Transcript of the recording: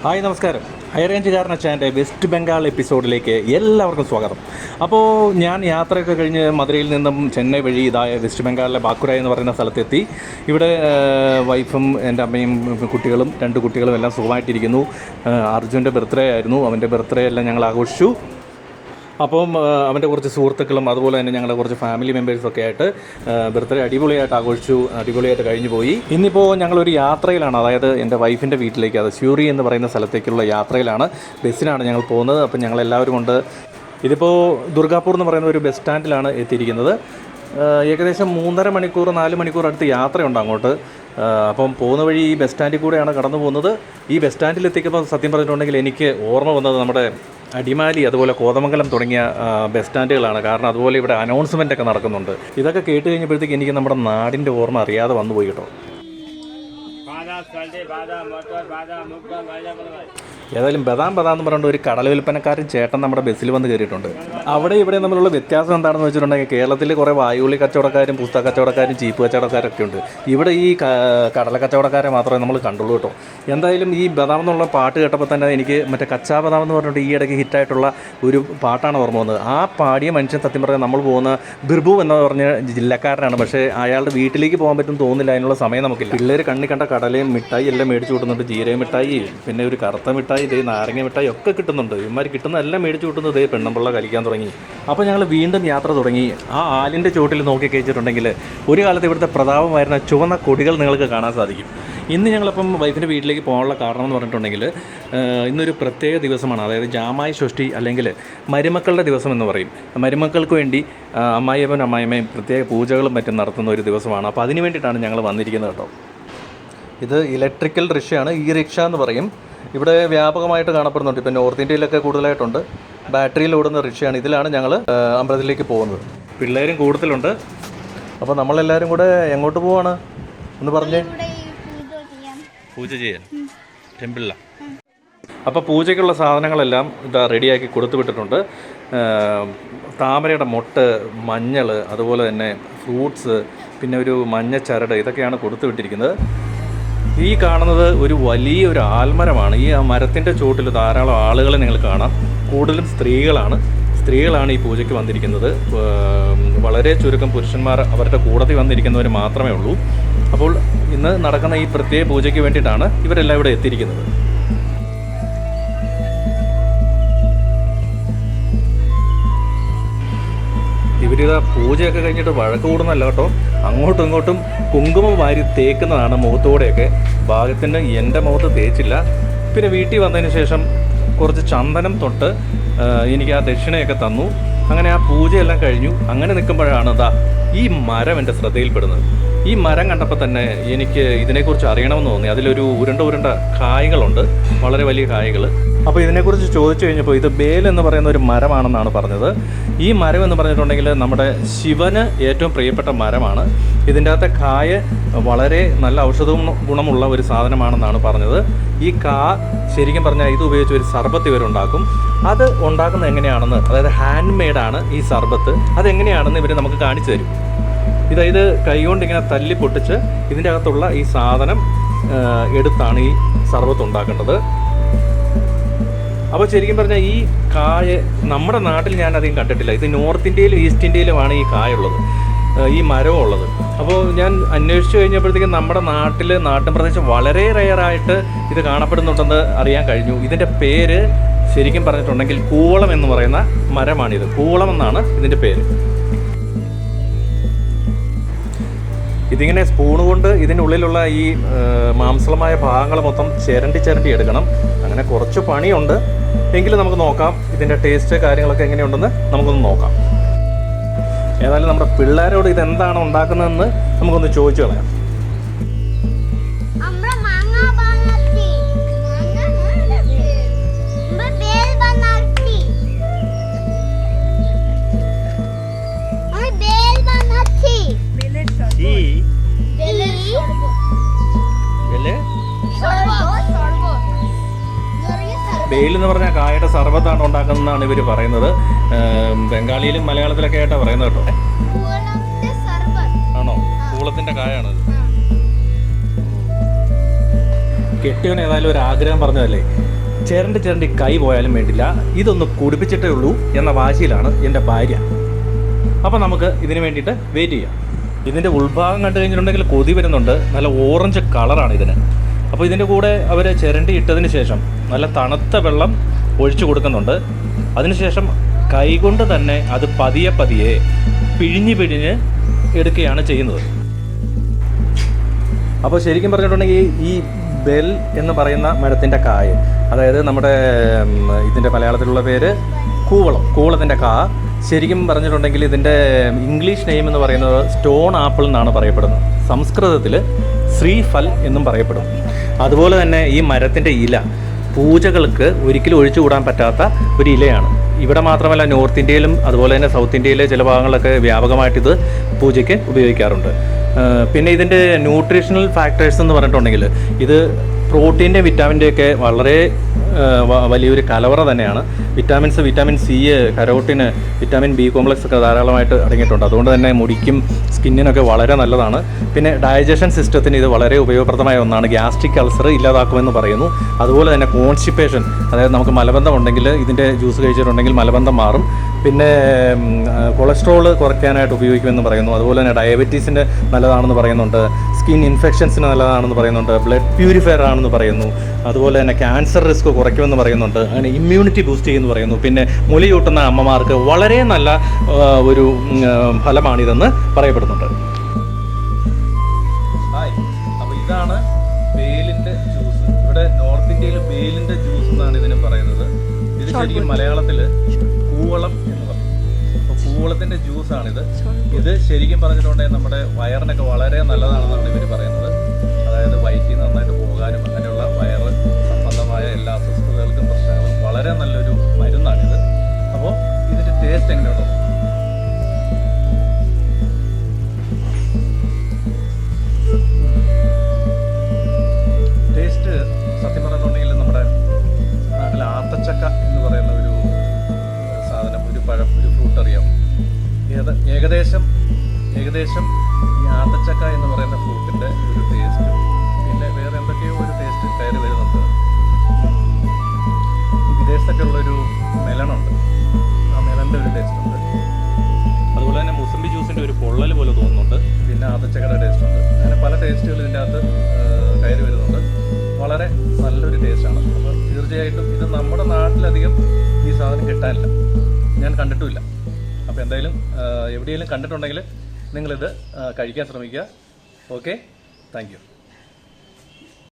Hi നമസ്കാരം. ഹൈറേഞ്ചുകാരൻ അച്ഛൻ്റെ west Bengal എപ്പിസോഡിലേക്ക് എല്ലാവർക്കും സ്വാഗതം. അപ്പോൾ ഞാൻ യാത്രയൊക്കെ കഴിഞ്ഞ് മധുരയിൽ നിന്നും ചെന്നൈ വഴി ഇതായ വെസ്റ്റ് ബംഗാളിലെ ബാക്കുര എന്ന് പറയുന്ന സ്ഥലത്തെത്തി. ഇവിടെ വൈഫും എൻ്റെ അമ്മയും കുട്ടികളും 2 കുട്ടികളും എല്ലാം സുഖമായിട്ടിരിക്കുന്നു. അർജുൻ്റെ ബർത്ത്ഡേ ആയിരുന്നു. അവൻ്റെ ബർത്ത്ഡേ എല്ലാം ഞങ്ങൾ ആഘോഷിച്ചു. അപ്പം അവൻ്റെ കുറച്ച് സുഹൃത്തുക്കളും അതുപോലെ തന്നെ ഞങ്ങളുടെ കുറച്ച് ഫാമിലി മെമ്പേഴ്സൊക്കെ ആയിട്ട് ബർത്ത്ഡേ അടിപൊളിയായിട്ട് ആഘോഷിച്ചു, അടിപൊളിയായിട്ട് കഴിഞ്ഞു പോയി. ഇന്നിപ്പോൾ ഞങ്ങളൊരു യാത്രയിലാണ്, അതായത് എൻ്റെ വൈഫിൻ്റെ വീട്ടിലേക്ക്, അത് സ്യൂറി എന്ന് പറയുന്ന സ്ഥലത്തേക്കുള്ള യാത്രയിലാണ്. ബസ്സിനാണ് ഞങ്ങൾ പോകുന്നത്. അപ്പം ഞങ്ങളെല്ലാവരും കൊണ്ട് ഇതിപ്പോൾ ദുർഗാപൂർ എന്ന് പറയുന്ന ഒരു ബസ് സ്റ്റാൻഡിലാണ് എത്തിയിരിക്കുന്നത്. ഏകദേശം 3.5 മണിക്കൂർ 4 മണിക്കൂർ അടുത്ത് യാത്രയുണ്ട് അങ്ങോട്ട്. അപ്പം പോകുന്ന വഴി ഈ ബസ് സ്റ്റാൻഡിൽ കൂടെയാണ് കടന്നു പോകുന്നത്. ഈ ബസ് സ്റ്റാൻഡിൽ എത്തിക്കുമ്പോൾ സത്യം പറഞ്ഞിട്ടുണ്ടെങ്കിൽ എനിക്ക് ഓർമ്മ വന്നത് നമ്മുടെ അടിമാലി അതുപോലെ കോതമംഗലം തുടങ്ങിയ ബസ് സ്റ്റാൻഡുകളാണ്. കാരണം അതുപോലെ ഇവിടെ അനൗൺസ്മെൻ്റ് ഒക്കെ നടക്കുന്നുണ്ട്. ഇതൊക്കെ കേട്ട് കഴിഞ്ഞപ്പോഴത്തേക്ക് എനിക്ക് നമ്മുടെ നാടിൻ്റെ ഓർമ്മ അറിയാതെ വന്നു പോയി കേട്ടോ. ഏതായാലും ബദാം എന്ന് പറഞ്ഞുകൊണ്ട് ഒരു കടല വിൽപ്പനക്കാരൻ ചേട്ടൻ നമ്മുടെ ബസ്സിൽ വന്ന് കയറിയിട്ടുണ്ട്. അവിടെ ഇവിടെ തമ്മിലുള്ള വ്യത്യാസം എന്താണെന്ന് വെച്ചിട്ടുണ്ടെങ്കിൽ കേരളത്തിൽ കുറേ വായുള്ളി കച്ചവടക്കാരും പുസ്തക കച്ചവടക്കാരും ചീപ്പ് കച്ചവടക്കാരൊക്കെ ഉണ്ട്. ഇവിടെ ഈ കടല കച്ചവടക്കാരെ മാത്രമേ നമ്മൾ കണ്ടുള്ളൂ കേട്ടോ. എന്തായാലും ഈ ബദാം എന്നുള്ള പാട്ട് കേട്ടപ്പോൾ തന്നെ എനിക്ക് മറ്റേ കച്ചാ ബദാം എന്ന് പറഞ്ഞിട്ട് ഈ ഇടയ്ക്ക് ഹിറ്റായിട്ടുള്ള ഒരു പാട്ടാണ് ഓർമ്മ വന്നത്. ആ പാടിയ മനുഷ്യൻ സത്യം പറഞ്ഞാൽ നമ്മൾ പോകുന്ന ബിർബു എന്ന് പറഞ്ഞ ജില്ലക്കാരനാണ്. പക്ഷേ അയാളുടെ വീട്ടിലേക്ക് പോകാൻ പറ്റും തോന്നുന്നില്ല, അതിനുള്ള സമയം നമുക്കില്ല. പിള്ളേർ കണ്ണി കണ്ട കടലയും മിഠായി എല്ലാം മേടിച്ചു കൂട്ടുന്നുണ്ട്. ജീരക മിഠായി, പിന്നെ ഒരു കറുത്ത മിഠായി, നാരങ്ങ മിഠായി ഒക്കെ കിട്ടുന്നുണ്ട്. ഇവന്മാർ കിട്ടുന്ന എല്ലാം മേടിച്ചു കൂട്ടുന്നത് പെണ്ണമ്പിള്ള കളിക്കാൻ തുടങ്ങി. അപ്പോൾ ഞങ്ങൾ വീണ്ടും യാത്ര തുടങ്ങി. ആ ആലിൻ്റെ ചോട്ടിൽ നോക്കി കഴിച്ചിട്ടുണ്ടെങ്കിൽ ഒരു കാലത്ത് ഇവിടുത്തെ പ്രതാപമായിരുന്ന ചുവന്ന കൊടികൾ നിങ്ങൾക്ക് കാണാൻ സാധിക്കും. ഇന്ന് ഞങ്ങളിപ്പം വൈഫിൻ്റെ വീട്ടിലേക്ക് പോകാനുള്ള കാരണം എന്ന് പറഞ്ഞിട്ടുണ്ടെങ്കിൽ ഇന്നൊരു പ്രത്യേക ദിവസമാണ്. അതായത് ജാമായി ഷഷ്ടി അല്ലെങ്കിൽ മരുമക്കളുടെ ദിവസം എന്ന് പറയും. മരുമക്കൾക്ക് വേണ്ടി അമ്മായിയപ്പനും അമ്മായിയമ്മയും പ്രത്യേക പൂജകളും മറ്റും നടത്തുന്ന ഒരു ദിവസമാണ്. അപ്പോൾ അതിന് വേണ്ടിയിട്ടാണ് ഞങ്ങൾ വന്നിരിക്കുന്നത് കേട്ടോ. ഇത് ഇലക്ട്രിക്കൽ റിക്ഷയാണ്, ഈ റിക്ഷ എന്ന് പറയും. ഇവിടെ വ്യാപകമായിട്ട് കാണപ്പെടുന്നുണ്ട്. ഇപ്പോൾ നോർത്ത് ഇന്ത്യയിലൊക്കെ കൂടുതലായിട്ടുണ്ട്. ബാറ്ററിയിൽ ഓടുന്ന റിക്ഷയാണ്. ഇതിലാണ് ഞങ്ങൾ അമ്പലത്തിലേക്ക് പോകുന്നത്. പിള്ളേരും കൂടുതലുണ്ട്. അപ്പോൾ നമ്മളെല്ലാവരും കൂടെ എങ്ങോട്ട് പോവാണ് എന്ന് പറഞ്ഞേ? പൂജ ചെയ്യാൻ ടെമ്പിളിലാണ്. അപ്പോൾ പൂജയ്ക്കുള്ള സാധനങ്ങളെല്ലാം ഇതാ റെഡിയാക്കി കൊടുത്തു വിട്ടിട്ടുണ്ട്. താമരയുടെ മൊട്ട്, മഞ്ഞൾ, അതുപോലെ തന്നെ ഫ്രൂട്ട്സ്, പിന്നെ ഒരു മഞ്ഞ ചരട്, ഇതൊക്കെയാണ് കൊടുത്തു വിട്ടിരിക്കുന്നത്. ഈ കാണുന്നത് ഒരു വലിയൊരു ആൽമരമാണ്. ഈ മരത്തിൻ്റെ ചുവട്ടിൽ ധാരാളം ആളുകളെ നിങ്ങൾ കാണാം. കൂടുതലും സ്ത്രീകളാണ് ഈ പൂജയ്ക്ക് വന്നിരിക്കുന്നത്. വളരെ ചുരുക്കം പുരുഷന്മാർ അവരുടെ കൂടത്തിൽ വന്നിരിക്കുന്നവർ മാത്രമേ ഉള്ളൂ. അപ്പോൾ ഇന്ന് നടക്കുന്ന ഈ പ്രത്യേക പൂജയ്ക്ക് വേണ്ടിയിട്ടാണ് ഇവരെല്ലാം ഇവിടെ എത്തിയിരിക്കുന്നത്. ഇവരിതാ പൂജയൊക്കെ കഴിഞ്ഞിട്ട് വഴക്ക് കൂടുന്നല്ല കേട്ടോ. അങ്ങോട്ടും ഇങ്ങോട്ടും കുങ്കുമം വാരി തേക്കുന്നതാണ് മുഖത്തോടെയൊക്കെ. ഭാഗ്യത്തിന് എൻ്റെ മുഖത്ത് തേച്ചില്ല. പിന്നെ വീട്ടിൽ വന്നതിന് ശേഷം കുറച്ച് ചന്ദനം തൊട്ട് എനിക്ക് ആ ദക്ഷിണയൊക്കെ തന്നു. അങ്ങനെ ആ പൂജയെല്ലാം കഴിഞ്ഞു. അങ്ങനെ നിൽക്കുമ്പോഴാണ് ഈ മരം എൻ്റെ ശ്രദ്ധയിൽപ്പെടുന്നത്. ഈ മരം കണ്ടപ്പോൾ തന്നെ എനിക്ക് ഇതിനെക്കുറിച്ച് അറിയണമെന്ന് തോന്നി. അതിലൊരു ഉരുണ്ട കായ്കളുണ്ട്, വളരെ വലിയ കായ്കൾ. അപ്പോൾ ഇതിനെക്കുറിച്ച് ചോദിച്ചു കഴിഞ്ഞപ്പോൾ ഇത് ബേൽ എന്ന് പറയുന്ന ഒരു മരമാണെന്നാണ് പറഞ്ഞത്. ഈ മരം എന്ന് പറഞ്ഞിട്ടുണ്ടെങ്കിൽ നമ്മുടെ ശിവന് ഏറ്റവും പ്രിയപ്പെട്ട മരമാണ്. ഇതിൻ്റെ അകത്തെ കായ വളരെ നല്ല ഔഷധ ഗുണമുള്ള ഒരു സാധനമാണെന്നാണ് പറഞ്ഞത്. ഈ ശരിക്കും പറഞ്ഞാൽ ഇത് ഉപയോഗിച്ച് ഒരു സർബത്ത് ഇവരുണ്ടാക്കും. അത് ഉണ്ടാക്കുന്നത് എങ്ങനെയാണെന്ന്, അതായത് ഹാൻഡ് മെയ്ഡാണ് ഈ സർബത്ത്. അതെങ്ങനെയാണെന്ന് ഇവർ നമുക്ക് കാണിച്ചു തരും. ഇത് കൈകൊണ്ട് ഇങ്ങനെ തല്ലി പൊട്ടിച്ച് ഇതിൻ്റെ അകത്തുള്ള ഈ സാധനം എടുത്താണ് ഈ സർബത്ത് ഉണ്ടാക്കേണ്ടത്. അപ്പോൾ ശരിക്കും പറഞ്ഞാൽ ഈ കായ നമ്മുടെ നാട്ടിൽ ഞാൻ അധികം കണ്ടിട്ടില്ല. ഇത് നോർത്ത് ഇന്ത്യയിലും ഈസ്റ്റ് ഇന്ത്യയിലുമാണ് ഈ കായ ഉള്ളത്, ഈ മരവും ഉള്ളത്. അപ്പോൾ ഞാൻ അന്വേഷിച്ച് കഴിഞ്ഞപ്പോഴത്തേക്കും നമ്മുടെ നാട്ടിൻ പ്രദേശം വളരെ റെയറായിട്ട് ഇത് കാണപ്പെടുന്നുണ്ടെന്ന് അറിയാൻ കഴിഞ്ഞു. ഇതിൻ്റെ പേര് ശരിക്കും പറഞ്ഞിട്ടുണ്ടെങ്കിൽ കൂവളം എന്ന് പറയുന്ന മരമാണിത്. കൂവളം എന്നാണ് ഇതിൻ്റെ പേര്. ഇതിങ്ങനെ സ്പൂണ് കൊണ്ട് ഇതിനുള്ളിലുള്ള ഈ മാംസളമായ ഭാഗങ്ങൾ മൊത്തം ചിരണ്ടി എടുക്കണം. അങ്ങനെ കുറച്ച് പണിയുണ്ട്. എങ്കിലും നമുക്ക് നോക്കാം ഇതിൻ്റെ ടേസ്റ്റ് കാര്യങ്ങളൊക്കെ എങ്ങനെയുണ്ടെന്ന് നമുക്കൊന്ന് നോക്കാം. ഏതായാലും നമ്മുടെ പിള്ളേരോട് ഇതെന്താണ് ഉണ്ടാക്കുന്നതെന്ന് നമുക്കൊന്ന് ചോദിച്ചു കളയാം. ബേൽ എന്ന് പറഞ്ഞാൽ കായയുടെ സർബത്താണ് ഉണ്ടാക്കുന്നതെന്നാണ് ഇവർ പറയുന്നത്. ബംഗാളിയിലും മലയാളത്തിലൊക്കെ ആയിട്ടാണ് പറയുന്നത് കേട്ടോ. ആണോ? കൂളത്തിൻ്റെ കായാണത്. കെട്ടിയവൻ ഏതായാലും ഒരു ആഗ്രഹം പറഞ്ഞതല്ലേ, ചിരണ്ടി കൈ പോയാലും വേണ്ടില്ല, ഇതൊന്ന് കുടിപ്പിച്ചിട്ടേ ഉള്ളൂ എന്ന വാശിയിലാണ് എൻ്റെ ഭാര്യ. അപ്പോൾ നമുക്ക് ഇതിന് വേണ്ടിയിട്ട് വെയിറ്റ് ചെയ്യാം. ഇതിൻ്റെ ഉൾഭാഗം കണ്ടു കഴിഞ്ഞിട്ടുണ്ടെങ്കിൽ കൊതി വരുന്നുണ്ട്. നല്ല ഓറഞ്ച് കളറാണ് ഇതിന്. അപ്പോൾ ഇതിൻ്റെ കൂടെ അവർ ചിരണ്ടി ഇട്ടതിന് ശേഷം നല്ല തണുത്ത വെള്ളം ഒഴിച്ചു കൊടുക്കുന്നുണ്ട്. അതിനുശേഷം കൈകൊണ്ട് തന്നെ അത് പതിയെ പിഴിഞ്ഞ് എടുക്കുകയാണ് ചെയ്യുന്നത്. അപ്പോൾ ശരിക്കും പറഞ്ഞിട്ടുണ്ടെങ്കിൽ ഈ ബെൽ എന്ന് പറയുന്ന മരത്തിൻ്റെ കായ, അതായത് നമ്മുടെ ഇതിൻ്റെ മലയാളത്തിലുള്ള പേര് കൂവളത്തിൻ്റെ കാ, ശരിക്കും പറഞ്ഞിട്ടുണ്ടെങ്കിൽ ഇതിൻ്റെ ഇംഗ്ലീഷ് നെയിം എന്ന് പറയുന്നത് സ്റ്റോൺ ആപ്പിൾ എന്നാണ് പറയപ്പെടുന്നത്. സംസ്കൃതത്തിൽ ശ്രീഫൽ എന്നും പറയപ്പെടും. അതുപോലെ തന്നെ ഈ മരത്തിൻ്റെ ഇല പൂജകൾക്ക് ഒരിക്കലും ഒഴിച്ചുകൂടാൻ പറ്റാത്ത ഒരു ഇലയാണ്. ഇവിടെ മാത്രമല്ല, നോർത്ത് ഇന്ത്യയിലും അതുപോലെ തന്നെ സൗത്ത് ഇന്ത്യയിലെ ചില ഭാഗങ്ങളിലൊക്കെ വ്യാപകമായിട്ടിത് പൂജയ്ക്ക് ഉപയോഗിക്കാറുണ്ട്. പിന്നെ ഇതിൻ്റെ ന്യൂട്രീഷണൽ ഫാക്ടേഴ്സ് എന്ന് പറഞ്ഞിട്ടുണ്ടെങ്കിൽ ഇത് പ്രോട്ടീൻ്റെ വിറ്റാമിൻ്റെയൊക്കെ വളരെ വലിയൊരു കലവറ തന്നെയാണ്. Vitamin C, carotene, vitamin B complex ഒക്കെ ധാരാളമായിട്ട് അടങ്ങിയിട്ടുണ്ട്. അതുകൊണ്ട് തന്നെ മുടിക്കും സ്കിന്നിനൊക്കെ വളരെ നല്ലതാണ്. പിന്നെ ഡൈജഷൻ സിസ്റ്റത്തിന് ഇത് വളരെ ഉപയോഗപ്രദമായ ഒന്നാണ്. ഗ്യാസ്ട്രിക് അൾസർ ഇല്ലാതാക്കുമെന്ന് പറയുന്നു. അതുപോലെ തന്നെ കോൺസ്റ്റിപ്പേഷൻ, അതായത് നമുക്ക് മലബന്ധം ഉണ്ടെങ്കിൽ ഇതിൻ്റെ ജ്യൂസ് കഴിച്ചിട്ടുണ്ടെങ്കിൽ മലബന്ധം മാറും. പിന്നെ കൊളസ്ട്രോൾ കുറയ്ക്കാനായിട്ട് ഉപയോഗിക്കുമെന്ന് പറയുന്നു. അതുപോലെ തന്നെ ഡയബറ്റീസിന് നല്ലതാണെന്ന് പറയുന്നുണ്ട്. സ്കിൻ ഇൻഫെക്ഷൻസിന് നല്ലതാണെന്ന് പറയുന്നുണ്ട്. ബ്ലഡ് പ്യൂരിഫയർ ആണെന്ന് പറയുന്നു. അതുപോലെ തന്നെ ക്യാൻസർ റിസ്ക് കുറയ്ക്കുമെന്ന് പറയുന്നുണ്ട്. അങ്ങനെ ഇമ്മ്യൂണിറ്റി ബൂസ്റ്റ് ചെയ്യുമെന്ന് പറയുന്നു. പിന്നെ മുലയൂട്ടുന്ന അമ്മമാർക്ക് വളരെ നല്ല ഒരു ഫലമാണിതെന്ന് പറയപ്പെടുന്നുണ്ട്. അപ്പോൾ ഇതാണ് ബേലിൻ്റെ ജ്യൂസ്. ഇവിടെ നോർത്ത് ഇന്ത്യയിൽ ബേലിൻ്റെ ജ്യൂസ് എന്നാണ് ഇതിന് പറയുന്നത്. ഇത് ശരിക്കും മലയാളത്തിൽ കൂവളം എന്ന് പറയും. അപ്പോൾ കൂവളത്തിൻ്റെ ജ്യൂസാണിത്. ഇത് ശരിക്കും പറഞ്ഞിട്ടുണ്ടെങ്കിൽ നമ്മുടെ വയറിനൊക്കെ വളരെ നല്ലതാണെന്നാണ് ഇവർ പറയുന്നത്. അതായത് വയറ്റിൽ നന്നായിട്ട് പോകാനും അങ്ങനെയുള്ള വയറ് സംബന്ധമായ എല്ലാ അസ്വസ്ഥതകൾക്കും പ്രശ്നങ്ങളും വളരെ നല്ലൊരു മരുന്നാണിത്. അപ്പോൾ ഇതിൻ്റെ ടേസ്റ്റ് എങ്ങനെയുണ്ടോ? ടേസ്റ്റ് സത്യം പറഞ്ഞിട്ടുണ്ടെങ്കിൽ നമ്മുടെ നാട്ടിൽ ആത്തച്ചക്ക എന്ന് പറയുന്ന ഒരു സാധനം, ഒരു പഴം, ഒരു ഫ്രൂട്ട് അറിയാം. ഏകദേശം ഈ ആത്തച്ചക്ക എന്ന് പറയുന്ന ഫ്രൂട്ടിൻ്റെ ഒരു ടേസ്റ്റും പിന്നെ വേറെ എന്തൊക്കെയോ ഒരു ടേസ്റ്റ് കയറി വരുന്നുണ്ട്. ഈ വിദേശത്തൊക്കെ ഉള്ളൊരു മെലണുണ്ട്, ആ മെലൻ്റെ ഒരു ടേസ്റ്റ് ഉണ്ട്. അതുപോലെ തന്നെ മുസംബി ജ്യൂസിൻ്റെ ഒരു പൊള്ളൽ പോലെ തോന്നുന്നുണ്ട്. പിന്നെ ആത്തച്ചക്കയുടെ ടേസ്റ്റ് ഉണ്ട്. അങ്ങനെ പല ടേസ്റ്റുകൾ ഇതിൻ്റെ അകത്ത് കയറി വരുന്നുണ്ട്. വളരെ നല്ലൊരു ടേസ്റ്റാണ്. അപ്പോൾ തീർച്ചയായിട്ടും ഇത് നമ്മുടെ നാട്ടിലധികം ഈ സാധനം കിട്ടാനില്ല, ഞാൻ കണ്ടിട്ടുമില്ല. അപ്പോൾ എന്തായാലും എവിടെയെങ്കിലും കണ്ടിട്ടുണ്ടെങ്കിൽ നിങ്ങളിത് കഴിക്കാൻ ശ്രമിക്കുക. Okay, thank you.